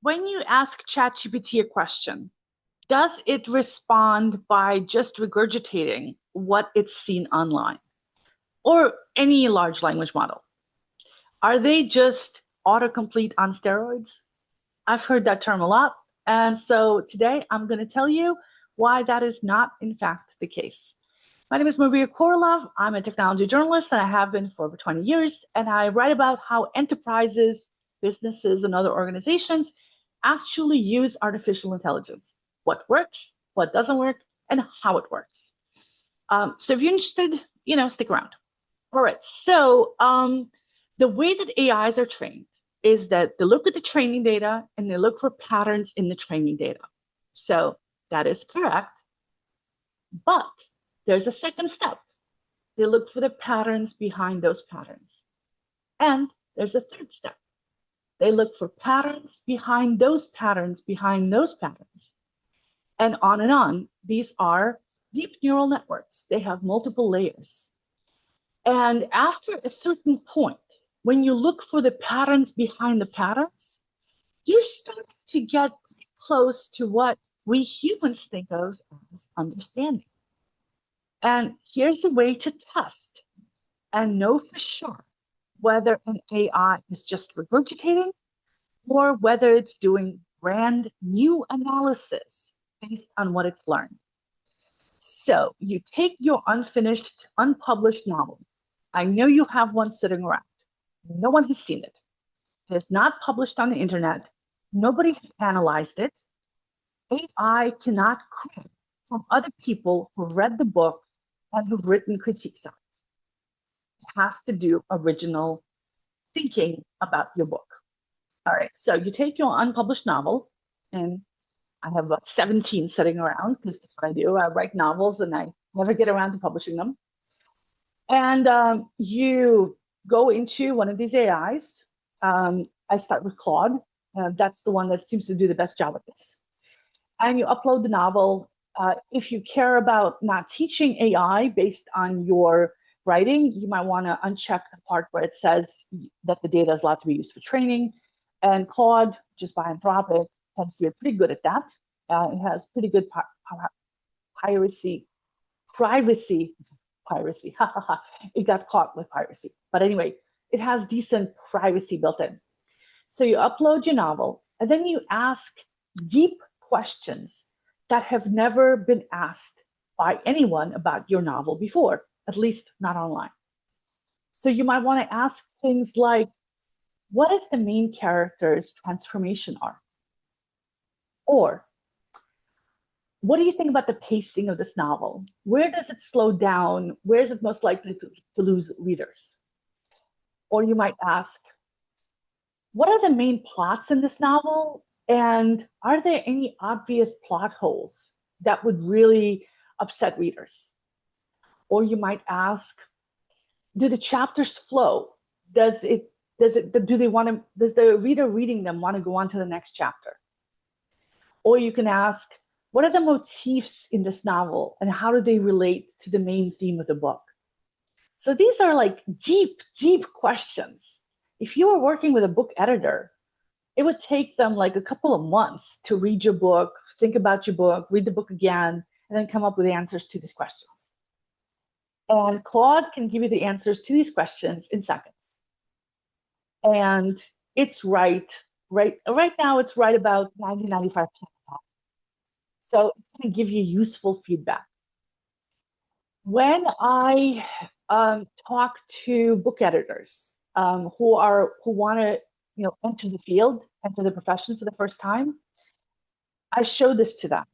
When you ask ChatGPT a question, does it respond by just regurgitating what it's seen online or any large language model? Are they just autocomplete on steroids? I've heard that term a lot. And so today I'm going to tell you why that is not, in fact, the case. My name is Maria Korolov. I'm a technology journalist, and I have been for over 20 years. And I write about how enterprises, businesses, and other organizations actually use artificial intelligence. What works, what doesn't work, and how it works. So if you're interested, stick around. All right. So the way that AIs are trained is that they look at the training data and they look for patterns in the training data. So that is correct. But there's a second step. They look for the patterns behind those patterns. And there's a third step. They look for patterns behind those patterns behind those patterns. And on and on. These are deep neural networks. They have multiple layers. And after a certain point, when you look for the patterns behind the patterns, you're starting to get close to what we humans think of as understanding. And here's a way to test and know for sure whether an AI is just regurgitating or whether it's doing brand new analysis based on what it's learned. So you take your unfinished, unpublished novel. I know you have one sitting around. No one has seen it. It is not published on the internet. Nobody has analyzed it. AI cannot credit from other people who've read the book and who've written critiques on it. It has to do original thinking about your book. All right, so you take your unpublished novel, and I have about 17 sitting around because that's what I do. I write novels and I never get around to publishing them. And you go into one of these AIs. I start with Claude. That's the one that seems to do the best job at this. And you upload the novel. If you care about not teaching AI based on your writing, you might want to uncheck the part where it says that the data is allowed to be used for training. And Claude, just by Anthropic, tends to be pretty good at that. It has pretty good privacy. It got caught with piracy. But anyway, it has decent privacy built in. So you upload your novel, and then you ask deep questions that have never been asked by anyone about your novel before, at least not online. So you might want to ask things like, what is the main character's transformation arc? Or, what do you think about the pacing of this novel? Where does it slow down? Where is it most likely to lose readers? Or you might ask, what are the main plots in this novel? And are there any obvious plot holes that would really upset readers? Or you might ask, do the chapters flow? Does the reader reading them want to go on to the next chapter? Or you can ask, what are the motifs in this novel and how do they relate to the main theme of the book? So these are like deep, deep questions. If you were working with a book editor, it would take them like a couple of months to read your book, think about your book, read the book again, and then come up with the answers to these questions. And Claude can give you the answers to these questions in seconds. And it's right now, it's right about 90, 95% of the time. So it's going to give you useful feedback. When I talk to book editors who want to enter the field, enter the profession for the first time, I show this to them.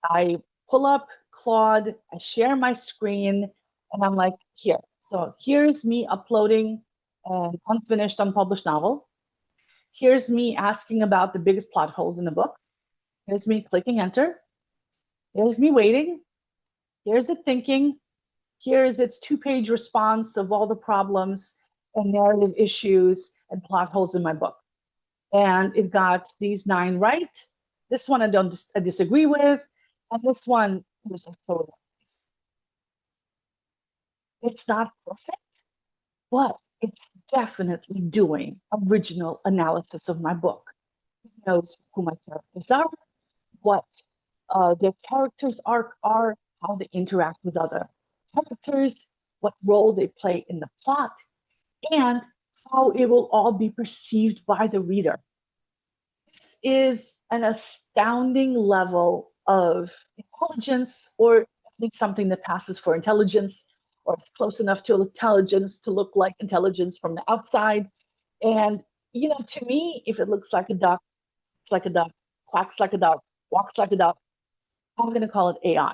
I pull up Claude, I share my screen, and I'm like, here. So here's me uploading an unfinished, unpublished novel. Here's me asking about the biggest plot holes in the book. Here's me clicking enter. Here's me waiting. Here's it thinking. Here's its 2-page response of all the problems and narrative issues and plot holes in my book. And it got these 9 right. This one I disagree with. And this one was a total nice. It's not perfect, but it's definitely doing original analysis of my book. It knows who my characters are, what their characters are, how they interact with other characters, what role they play in the plot, and how it will all be perceived by the reader. This is an astounding level of intelligence, or at least something that passes for intelligence, or is close enough to intelligence to look like intelligence from the outside. And, to me, if it looks like a duck, it's like a duck, quacks like a duck, walks like a duck, I'm going to call it AI.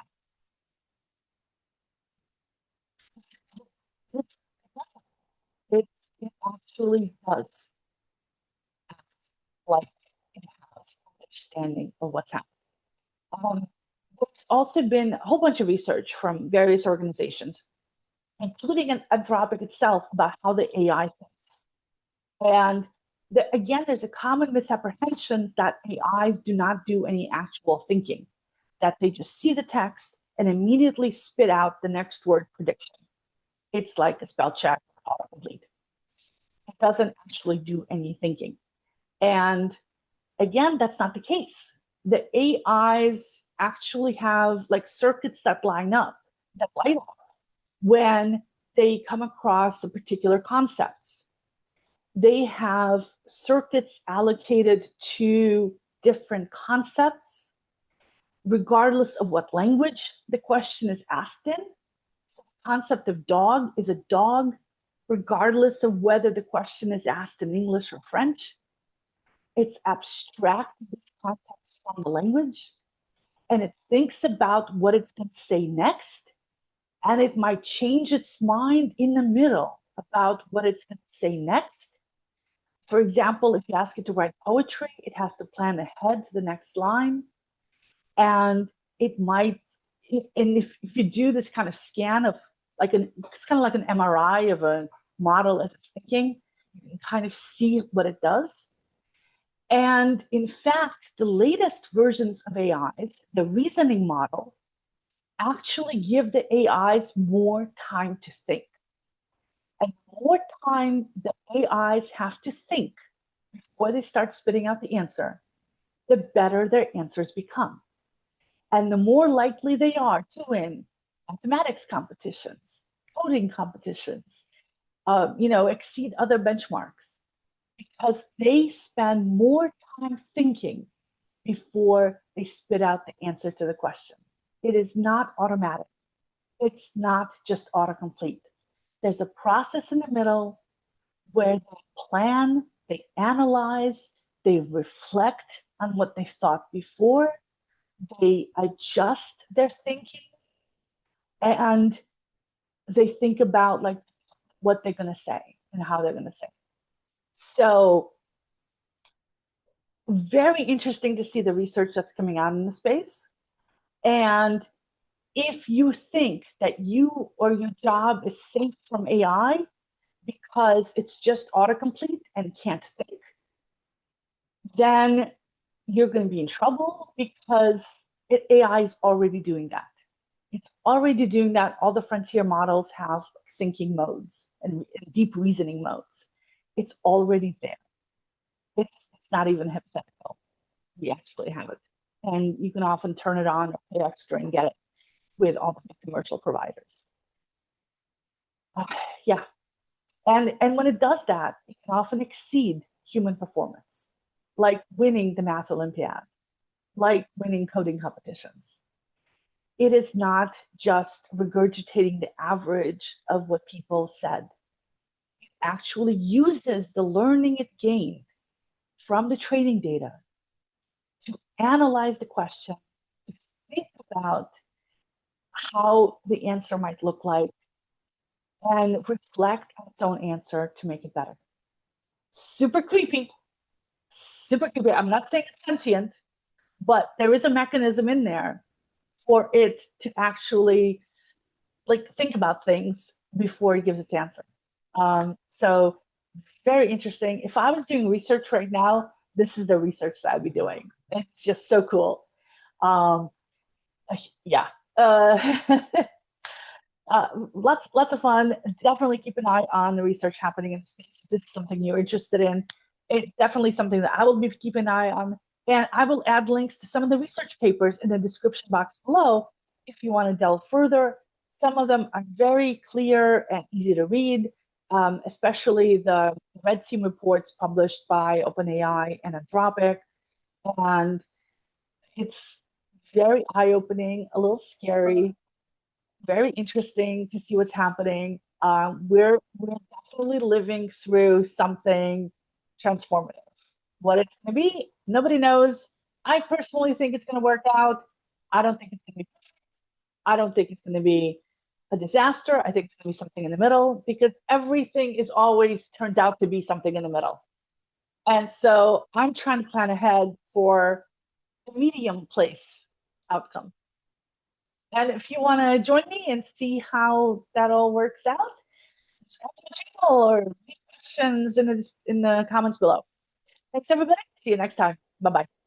It, it actually does act like it has understanding of what's happening. There's also been a whole bunch of research from various organizations, including Anthropic itself, about how the AI thinks. And again, there's a common misapprehension that AIs do not do any actual thinking, that they just see the text and immediately spit out the next word prediction. It's like a spell check or autocomplete. It doesn't actually do any thinking. And again, that's not the case. The AIs actually have like circuits that line up, that light up when they come across a particular concepts. They have circuits allocated to different concepts, regardless of what language the question is asked in. So the concept of dog is a dog, regardless of whether the question is asked in English or French. It's abstracted this context from the language, and it thinks about what it's going to say next, and it might change its mind in the middle about what it's going to say next. For example, if you ask it to write poetry, it has to plan ahead to the next line. And it might, and if you do this kind of scan of it's kind of like an MRI of a model as it's thinking, you can kind of see what it does. And in fact, the latest versions of AIs, the reasoning model, actually give the AIs more time to think. And the more time the AIs have to think before they start spitting out the answer, the better their answers become. And the more likely they are to win mathematics competitions, coding competitions, exceed other benchmarks, because they spend more time thinking before they spit out the answer to the question. It is not automatic. It's not just autocomplete. There's a process in the middle where they plan, they analyze, they reflect on what they thought before, they adjust their thinking, and they think about like what they're going to say and how they're going to say it. So very interesting to see the research that's coming out in the space. And if you think that you or your job is safe from AI because it's just autocomplete and can't think, then you're going to be in trouble, because AI is already doing that. It's already doing that. All the frontier models have thinking modes and deep reasoning modes. It's already there. It's not even hypothetical. We actually have it. And you can often turn it on or pay extra and get it with all the commercial providers. Yeah. And when it does that, it can often exceed human performance, like winning the Math Olympiad, like winning coding competitions. It is not just regurgitating the average of what people said. It actually uses the learning it gained from the training data to analyze the question, to think about how the answer might look like, and reflect on its own answer to make it better. Super creepy. Super creepy. I'm not saying it's sentient, but there is a mechanism in there for it to actually think about things before it gives its answer. So very interesting. If I was doing research right now, this is the research that I'd be doing. It's just so cool. Yeah. Lots of fun. Definitely keep an eye on the research happening in space. If this is something you're interested in, it's definitely something that I will be keeping an eye on. And I will add links to some of the research papers in the description box below if you want to delve further. Some of them are very clear and easy to read, especially the Red Team reports published by OpenAI and Anthropic. And it's very eye-opening, a little scary, very interesting to see what's happening. We're definitely living through something transformative. What it's going to be, nobody knows. I personally think it's going to work out. I don't think it's going to be perfect. I don't think it's going to be a disaster. I think it's going to be something in the middle because everything is always turns out to be something in the middle. And so I'm trying to plan ahead for the medium place outcome. And if you want to join me and see how that all works out, subscribe to the channel or leave questions in the comments below. Thanks, everybody. See you next time. Bye bye.